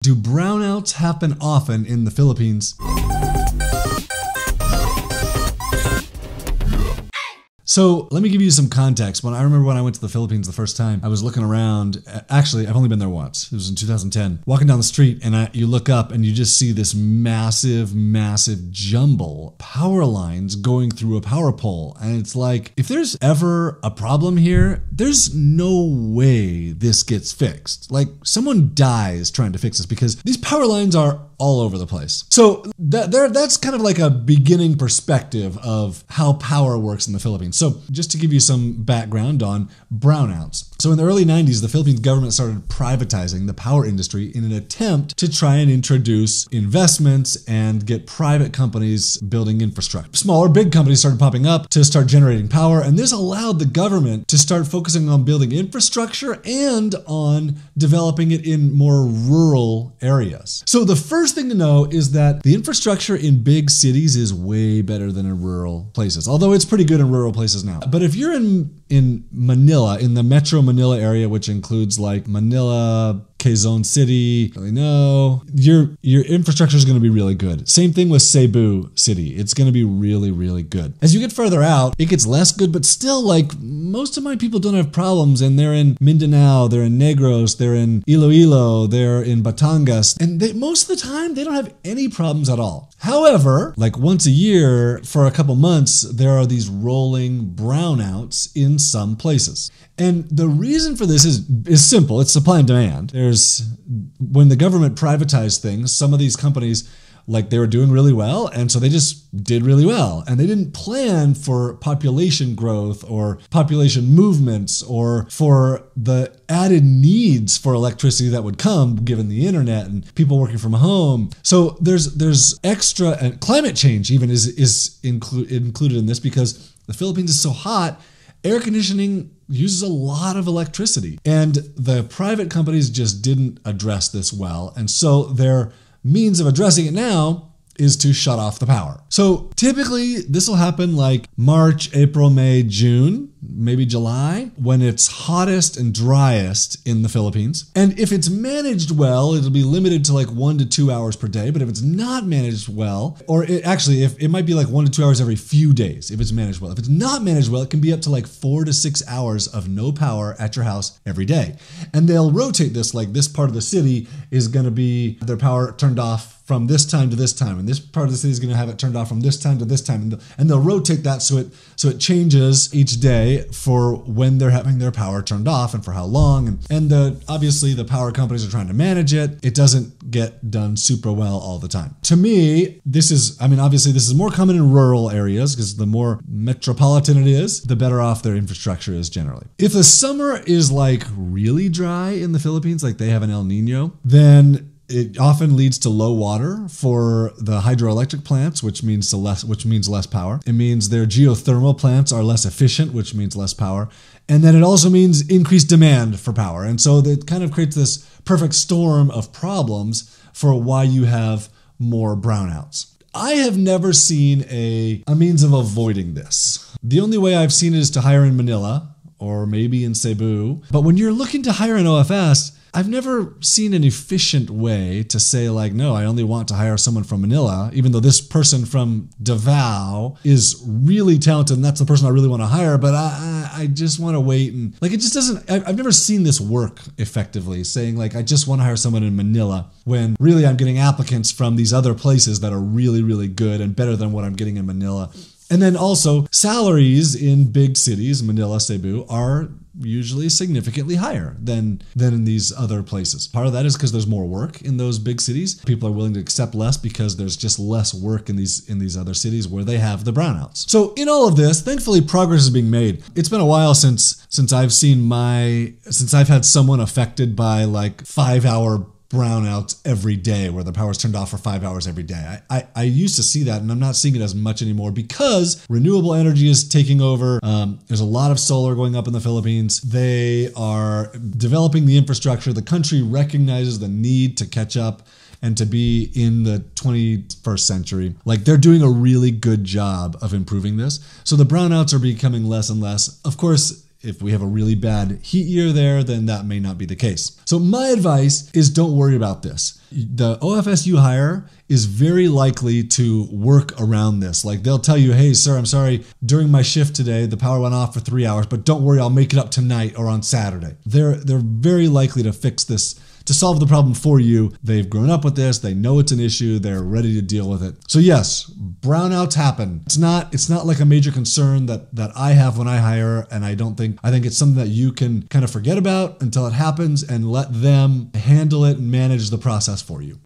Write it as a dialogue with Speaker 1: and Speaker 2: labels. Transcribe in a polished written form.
Speaker 1: Do brownouts happen often in the Philippines? So let me give you some context. I remember when I went to the Philippines the first time, I was looking around. Actually, I've only been there once. It was in 2010. Walking down the street and you look up and you just see this massive, massive jumble power lines going through a power pole. And it's like, if there's ever a problem here, there's no way this gets fixed. Like someone dies trying to fix this because these power lines are all over the place. So that's kind of like a beginning perspective of how power works in the Philippines. So just to give you some background on brownouts. So in the early 90s, the Philippines government started privatizing the power industry in an attempt to try and introduce investments and get private companies building infrastructure. Smaller, big companies started popping up to start generating power, and this allowed the government to start focusing on building infrastructure and on developing it in more rural areas. So the first thing to know is that the infrastructure in big cities is way better than in rural places, although it's pretty good in rural places now. But if you're in Manila, in the Metro Manila area, which includes like Manila, Quezon City, your infrastructure is going to be really good. Same thing with Cebu City. It's going to be really, really good. As you get further out, it gets less good, but still, like, most of my people don't have problems, and they're in Mindanao, they're in Negros, they're in Iloilo, they're in Batangas, and most of the time, they don't have any problems at all. However, like once a year for a couple months, there are these rolling brownouts in some places. And the reason for this is simple. It's supply and demand. When the government privatized things, some of these companies, like, they were doing really well, and so they just did really well. And they didn't plan for population growth or population movements or for the added needs for electricity that would come given the internet and people working from home. So there's extra, and climate change even is included in this because the Philippines is so hot. Air conditioning uses a lot of electricity, and the private companies just didn't address this well. And so their means of addressing it now is to shut off the power. So typically this will happen like March, April, May, June, maybe July, when it's hottest and driest in the Philippines. And if it's managed well, it'll be limited to like 1 to 2 hours per day. But if it's not managed well, or if it might be like 1 to 2 hours every few days, if it's managed well. If it's not managed well, it can be up to like 4 to 6 hours of no power at your house every day. And they'll rotate this, like this part of the city is going to be their power turned off from this time to this time, and this part of the city is going to have it turned off from this time to this time, and they'll rotate that so it changes each day for when they're having their power turned off and for how long, and obviously the power companies are trying to manage it. It doesn't get done super well all the time. To me, obviously this is more common in rural areas because the more metropolitan it is, the better off their infrastructure is generally. If the summer is like really dry in the Philippines, like they have an El Nino, then it often leads to low water for the hydroelectric plants, which means less power. It means their geothermal plants are less efficient, which means less power. And then it also means increased demand for power. And so that kind of creates this perfect storm of problems for why you have more brownouts. I have never seen a means of avoiding this. The only way I've seen it is to hire in Manila or maybe in Cebu. But when you're looking to hire an OFS, I've never seen an efficient way to say like, no, I only want to hire someone from Manila, even though this person from Davao is really talented and that's the person I really want to hire, but I just want to wait. And like, it just doesn't, I've never seen this work effectively, saying like, I just want to hire someone in Manila when really I'm getting applicants from these other places that are really, really good and better than what I'm getting in Manila. And then also salaries in big cities, Manila, Cebu, are usually significantly higher than in these other places. Part of that is because there's more work in those big cities. People are willing to accept less because there's just less work in these other cities where they have the brownouts. So in all of this, thankfully progress is being made. It's been a while since I've had someone affected by like 5-hour brownouts every day where the power's turned off for 5 hours every day. I used to see that, and I'm not seeing it as much anymore because renewable energy is taking over. There's a lot of solar going up in the Philippines. They are developing the infrastructure. The country recognizes the need to catch up and to be in the 21st century. Like, they're doing a really good job of improving this. So the brownouts are becoming less and less. Of course, If we have a really bad heat year there, then that may not be the case. So my advice is don't worry about this. The OFS you hire is very likely to work around this. Like they'll tell you, hey, sir, I'm sorry, during my shift today, the power went off for 3 hours, but don't worry, I'll make it up tonight or on Saturday. They're very likely to fix this, to solve the problem for you. They've grown up with this. They know it's an issue. They're ready to deal with it. So yes, brownouts happen. It's not like a major concern that I have when I hire, and I think it's something that you can kind of forget about until it happens and let them handle it and manage the process for you.